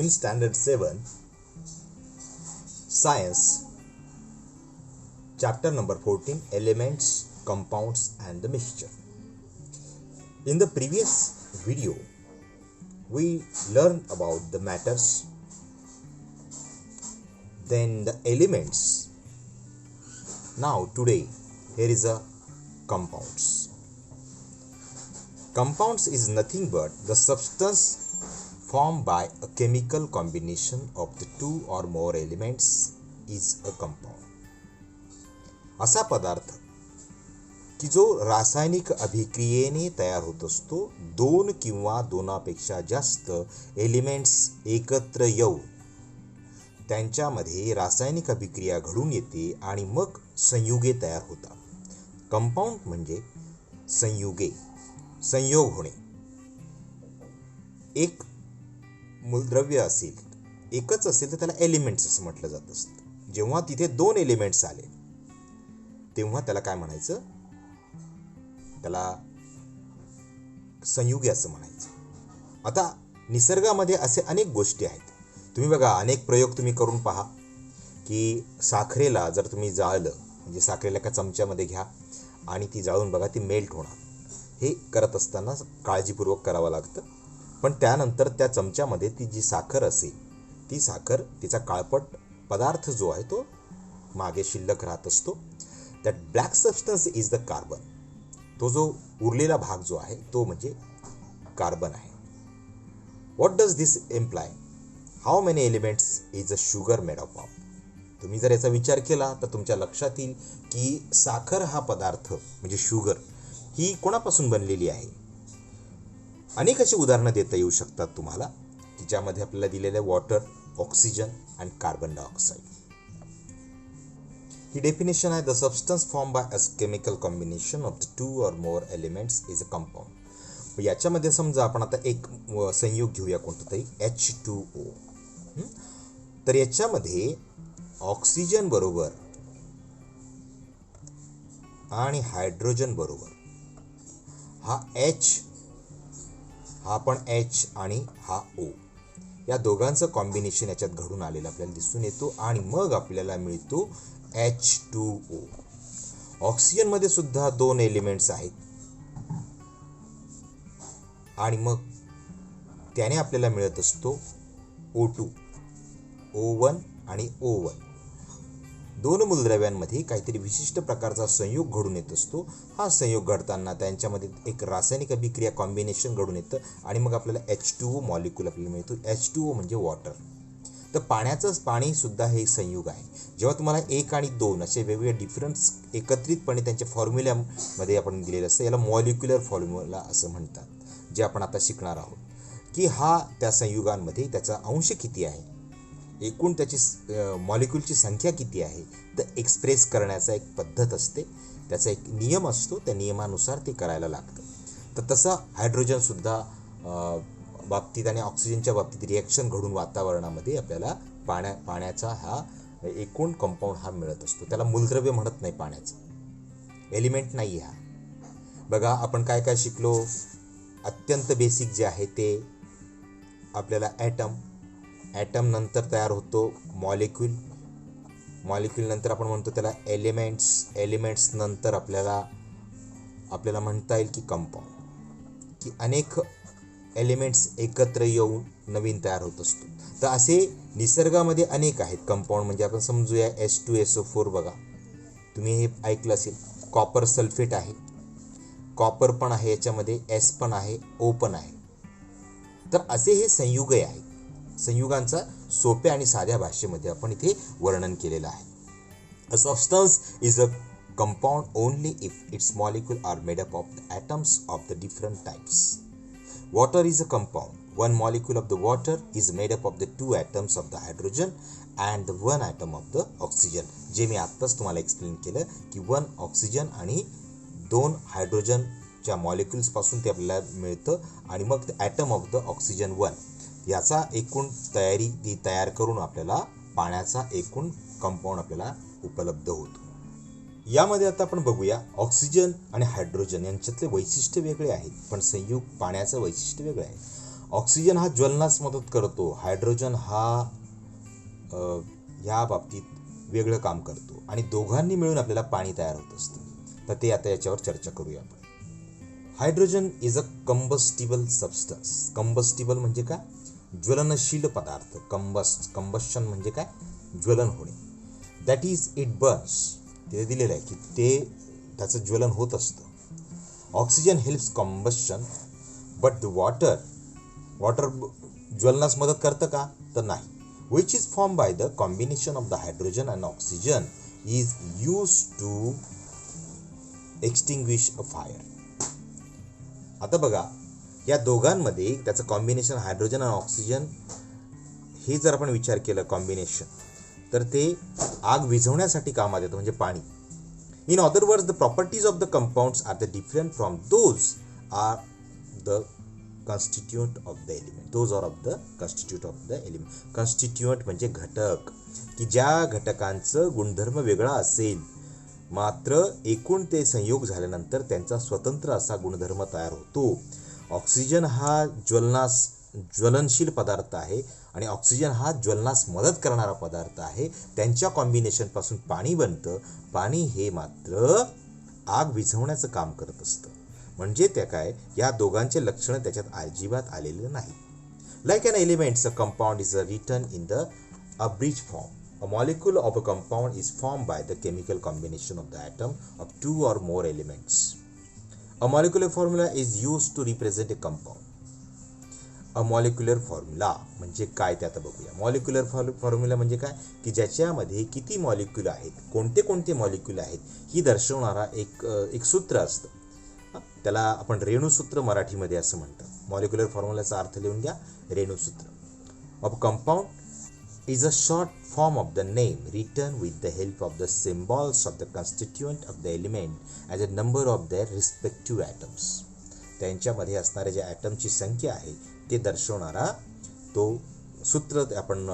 in Standard 7, Science, chapter number 14, Elements, Compounds and the Mixture. In the previous video, we learned about the matters, then the elements. Now today, here is a compounds. Compounds is nothing but the substance formed by a chemical combination of the two or more elements is a compound. असा पदार्थ की जो रासायनिक अभिक्रियेने तयार होत असतो, दोन किंवा दोनापेक्षा जास्त एलिमेंट्स एकत्र येऊन त्यांच्यामध्ये रासायनिक अभिक्रिया घडून येते आणि मग संयुगे तयार होतात. कंपाऊंड म्हणजे संयुगे, संयोग होणे. एक मूलद्रव्य असेल, एकच असेल तर त्याला एलिमेंट्स असं म्हटलं जात असतं. जेव्हा तिथे दोन एलिमेंट्स आले तेव्हा त्याला काय म्हणायचं, त्याला संयुगे असं म्हणायचं. आता निसर्गामध्ये असे अनेक गोष्टी आहेत. तुम्ही बघा, अनेक प्रयोग तुम्ही करून पहा की साखरेला जर तुम्ही जाळलं, म्हणजे साखरेला एका चमच्यामध्ये घ्या आणि ती जाळून बघा, ती मेल्ट होणार. हे करत असताना काळजीपूर्वक करावं लागतं. पण त्यानंतर त्या चमच्यामध्ये ती जी साखर असेल, ती साखर, तिचा काळपट पदार्थ जो आहे तो मागे शिल्लक राहत असतो. That black substance is the carbon. तो जो उरलेला भाग जो आहे तो म्हणजे कार्बन आहे. What does this imply? How many elements is a sugar made of? तुम्ही जर याचा विचार केला तर तुमच्या लक्षात येईल की साखर हा पदार्थ म्हणजे शुगर ही कोणापासून बनलेली आहे. अनेक अशी उदाहरणं देता येऊ शकतात तुम्हाला की ज्यामध्ये आपल्याला दिलेलं आहे वॉटर, ऑक्सिजन आणि कार्बन डायऑक्साईड. ही डेफिनेशन आहे, the substance form by a chemical combination of the two or more elements is a compound. याच्यामध्ये समजा आपण आता एक संयुग घेऊया कोणतं तरी, H2O. तर याच्यामध्ये ऑक्सिजन बरोबर आणि हायड्रोजन बरोबर हा H, हा पण H आणि हा O, या दोघांचं कॉम्बिनेशन याच्यात घडून आलेलं आपल्याला दिसून येतो आणि मग आपल्याला मिळतो H2O. ऑक्सिजनमध्ये सुद्धा दोन एलिमेंट्स आहेत आणि मग त्याने आपल्याला मिळत असतो O2, O1 आणि O1. दोन मूलद्रव्यांमध्ये काहीतरी विशिष्ट प्रकारचा संयोग घडून येत असतो. हा संयोग घडताना त्यांच्यामध्ये एक रासायनिक अभिक्रिया कॉम्बिनेशन घडून येतं आणि मग आपल्याला H2O मॉलिक्यूल आपल्याला मिळतो. H2O म्हणजे वॉटर. तर पाणी सुद्धा हे संयुग आहे. जेव्हा तुम्हाला 1 आणि 2 असे वेगवेगळे डिफरन्स एकत्रितपणे त्यांच्या फॉर्म्युल्यामध्ये आपण दिलेलं असतं, याला मॉलिक्युलर फॉर्म्युला असं म्हणतात, जे आपण आता शिकणार आहोत. की हा त्या संयुगांमध्ये त्याचा अंश किती आहे, एकूण त्याची मॉलिक्यूलची संख्या किती आहे, तर एक्सप्रेस करण्याचा एक पद्धत असते, त्याचा एक नियम असतो, त्या नियमानुसार ते करायला लागतं. तर तसं हायड्रोजनसुद्धा बाबतीत आणि ऑक्सिजनच्या बाबतीत रिॲक्शन घडून वातावरणामध्ये आपल्याला पाण्याचा हा एकूण कंपाऊंड हा मिळत असतो. त्याला मूलद्रव्य म्हणत नाही, पाण्याचं एलिमेंट नाही हा. बघा आपण काय काय शिकलो. अत्यंत बेसिक जे आहे ते आपल्याला ॲटम नंतर तयार होतो मॉलिक्यूल नंतर आपण म्हणतो त्याला एलिमेंट्स नंतर आपल्याला म्हणता येईल की कंपाऊंड, की अनेक एलिमेंट्स एकत्र येऊन नवीन तयार होत असतो. तर असे निसर्गामध्ये अनेक आहेत कंपाऊंड. म्हणजे आपण समजूया H2SO4. बघा, तुम्ही हे ऐकलं असेल. कॉपर सल्फेट आहे, कॉपर पण आहे याच्यामध्ये, S पण आहे, O पण आहे. तर असे हे संयुगे आहेत. संयुगांचा सोप्या आणि साध्या भाषेमध्ये आपण इथे वर्णन केलेलं आहे. A substance is a compound only if its molecule are made up of the atoms of the different types. Water is a compound. One molecule of the water is made up of the two atoms of the hydrogen and the one atom of the oxygen. जे मी आत्ताच तुम्हाला explain केलं की 1 oxygen आणि 2 हायड्रोजनच्या मॉलिक्युल्सपासून ते आपल्याला मिळतं आणि मग ॲटम ऑफ द ऑक्सिजन 1 याचा एकूण तयार करून आपल्याला पाण्याचा एकूण कंपाऊंड आपल्याला उपलब्ध होतो. यामध्ये आता आपण बघूया ऑक्सिजन आणि हायड्रोजन यांच्यातले वैशिष्ट्य वेगळे आहेत, पण संयुग पाण्याचं वैशिष्ट्य वेगळं आहे. ऑक्सिजन हा ज्वलनास मदत करतो, हायड्रोजन हा ह्या बाबतीत वेगळं काम करतो आणि दोघांनी मिळून आपल्याला पाणी तयार होत असतं. तर ते आता याच्यावर चर्चा करूया आपण. Hydrogen is a combustible substance. Combustible म्हणजे काय? ज्वलनशील पदार्थ. कंबशन म्हणजे काय? ज्वलन होणे. That is it burns. तिथे दिलेलं आहे की त्याचं ज्वलन होत असतं. Oxygen helps combustion but the water ज्वलनास मदत करतं का? तर नाही. Which is form by the combination of the hydrogen and oxygen is use to extinguish a fire. आता बघा, या दोघांमध्ये त्याचं कॉम्बिनेशन हायड्रोजन आणि ऑक्सिजन हे जर आपण विचार केलं कॉम्बिनेशन, तर ते आग विझवण्यासाठी कामात येतं, म्हणजे पाणी. In other words, the properties of the compounds are the different from those are the constituent of the element. Those are of the constitute of the element. Constituent म्हणजे घटक, की ज्या घटकांचं गुणधर्म वेगळा असेल मात्र एकूण ते संयोग झाल्यानंतर त्यांचा स्वतंत्र असा गुणधर्म तयार होतो. ऑक्सिजन हा ज्वलनशील पदार्थ आहे आणि ऑक्सिजन हा ज्वलनास मदत करणारा पदार्थ आहे. त्यांच्या कॉम्बिनेशनपासून पाणी बनतं. पाणी हे मात्र आग विझवण्याचं काम करत असतं. म्हणजे त्या काय, या दोघांचे लक्षणं त्याच्यात अजिबात आलेलं नाही. Like an elements, a compound is written in the abridged form. A molecule of a compound is formed by the chemical combination of the atom of two or more elements. A molecular formula is used to represent a compound. A molecular formula म्हणजे काय ते आता बघूया. Molecular formula म्हणजे काय, की ज्याच्यामध्ये किती मॉलिक्यूल आहेत, कोणते कोणते मॉलिक्यूल आहेत, ही दर्शवणारा एक सूत्र असतं. त्याला आपण रेणुसूत्र मराठीमध्ये असं म्हणतात. मॉलिक्युलर फॉर्म्युलाचा अर्थ लिहून घ्या, रेणुसूत्र. Of compound is a short form of the name written with the help of the symbols of the constituent of the element as a number of their respective atoms. त्यांच्यामध्ये असणारे जे ॲटमची संख्या आहे ते दर्शवणारा तो सूत्र आपण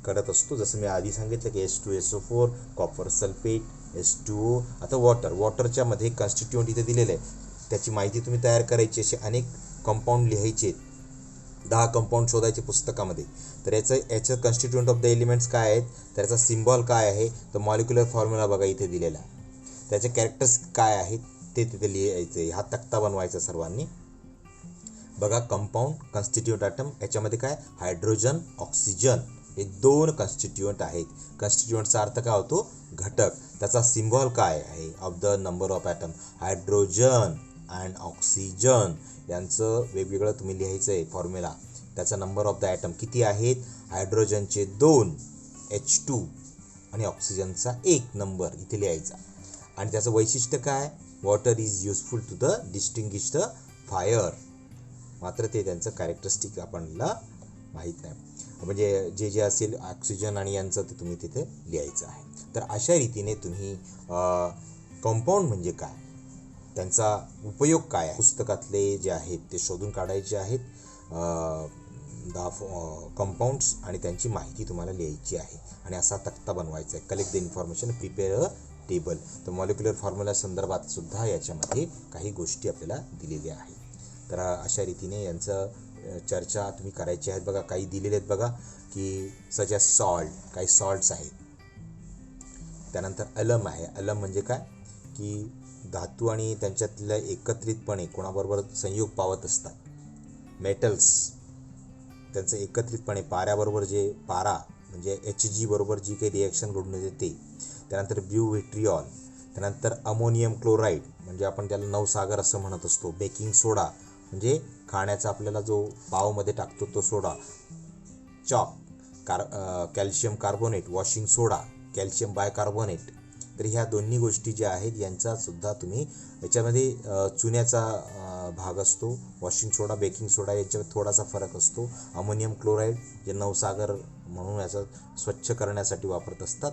करत असतो. जसं मी आधी सांगितलं की H2SO4, कॉपर सल्फेट, H2O. आता वॉटरच्या मध्ये कॉन्स्टिट्यूएंट इथे दिलेलं आहे, त्याची माहिती तुम्ही तयार करायची. असे अनेक कंपाऊंड लिहायचे, 10 कंपाऊंड शोधायचे पुस्तकामध्ये. तर याचं कॉन्स्टिट्यूएंट ऑफ द एलिमेंट्स काय आहेत, त्याचा सिम्बॉल काय आहे, तर मॉलिक्युलर फॉर्म्युला बघा इथे दिलेला आहे. त्याचे कॅरेक्टर्स काय आहेत ते तिथे लिहायचे. हा तक्ता बनवायचा सर्वांनी. बघा, कंपाऊंड, कॉन्स्टिट्यूएंट ॲटम, याच्यामध्ये काय, हायड्रोजन, ऑक्सिजन हे 2 कॉन्स्टिट्यूएंट आहेत. कॉन्स्टिट्यूएंटचा अर्थ काय होतो, घटक. त्याचा सिम्बॉल काय आहे, of the number of atom. Hydrogen and oxygen यांचं वेगवेगळं तुम्ही लिहायचं आहे फॉर्म्युला. त्याचा नंबर ऑफ द ॲटम किती आहेत, हायड्रोजनचे 2 H2 आणि ऑक्सिजनचा 1 नंबर इथे लिहायचा. आणि त्याचं वैशिष्ट्य काय, water is useful to the distinguish the fire. मात्र ते त्यांचं कॅरेक्टरिस्टिक आपल्याला माहीत नाही. म्हणजे जे जे असेल ऑक्सिजन आणि यांचं ते तुम्ही तिथे लिहायचं आहे. तर अशा रीतीने तुम्ही कंपाऊंड म्हणजे काय, त्यांचा उपयोग काय आहे, पुस्तकातले जे आहेत ते शोधून काढायचे आहेत. 10 कंपाऊंड्स आणि त्यांची माहिती तुम्हाला लिहायची आहे आणि असा तक्ता बनवायचा आहे. Collect the information, prepare a table. तर मॉलिक्युलर फॉर्म्युला संदर्भात सुद्धा याच्यामध्ये काही गोष्टी आपल्याला दिलेल्या आहेत. तर अशा रीतीने यांचं चर्चा तुम्ही करायची आहेत. बघा, काही दिलेले आहेत बघा, की सच ॲज सॉल्ट, काही सॉल्ट्स आहेत. त्यानंतर अलम आहे. अलम म्हणजे काय, की धातू आणि त्यांच्यातल्या एकत्रितपणे कोणाबरोबर संयोग पावत असतात. मेटल्स, त्यांचं एकत्रितपणे पाऱ्याबरोबर जे पारा म्हणजे Hg बरोबर जी काही रिॲक्शन घडून येते ते. त्यानंतर ब्ल्यू व्हिट्रिऑल. त्यानंतर अमोनियम क्लोराईड म्हणजे आपण त्याला नवसागर असं म्हणत असतो. बेकिंग सोडा म्हणजे खाण्याचा आपल्याला जो पावमध्ये टाकतो तो सोडा. चॉक, कॅल्शियम कार्बोनेट, वॉशिंग सोडा, कॅल्शियम बायकार्बोनेट. तर ह्या दोन्ही गोष्टी ज्या आहेत यांचासुद्धा तुम्ही याच्यामध्ये चुन्याचा भाग असतो. वॉशिंग सोडा, बेकिंग सोडा याच्यामध्ये थोडासा फरक असतो. अमोनियम क्लोराईड जे नवसागर म्हणून याचं स्वच्छ करण्यासाठी वापरत असतात.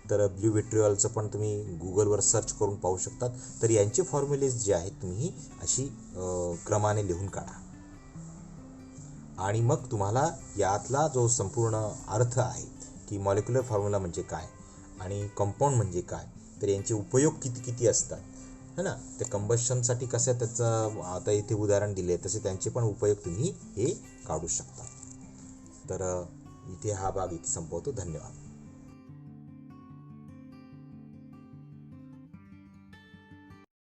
तर ब्ल्यू व्हिट्रिऑलचं पण तुम्ही गुगलवर सर्च करून पाहू शकतात. तर यांचे फॉर्म्युलेज जे आहेत तुम्ही अशी क्रमाने लिहून काढा आणि मग तुम्हाला यातला जो संपूर्ण अर्थ आहे की मॉलिक्युलर फॉर्म्युला म्हणजे काय आणि कंपाऊंड म्हणजे काय, तर यांचे उपयोग किती किती असतात, है ना. ते कंबशनसाठी कसं त्याचं आता इथे उदाहरण दिले तसे त्यांचे पण उपयोग तुम्ही हे काढू शकता. तर इथे हा भाग इथे संपवतो. धन्यवाद.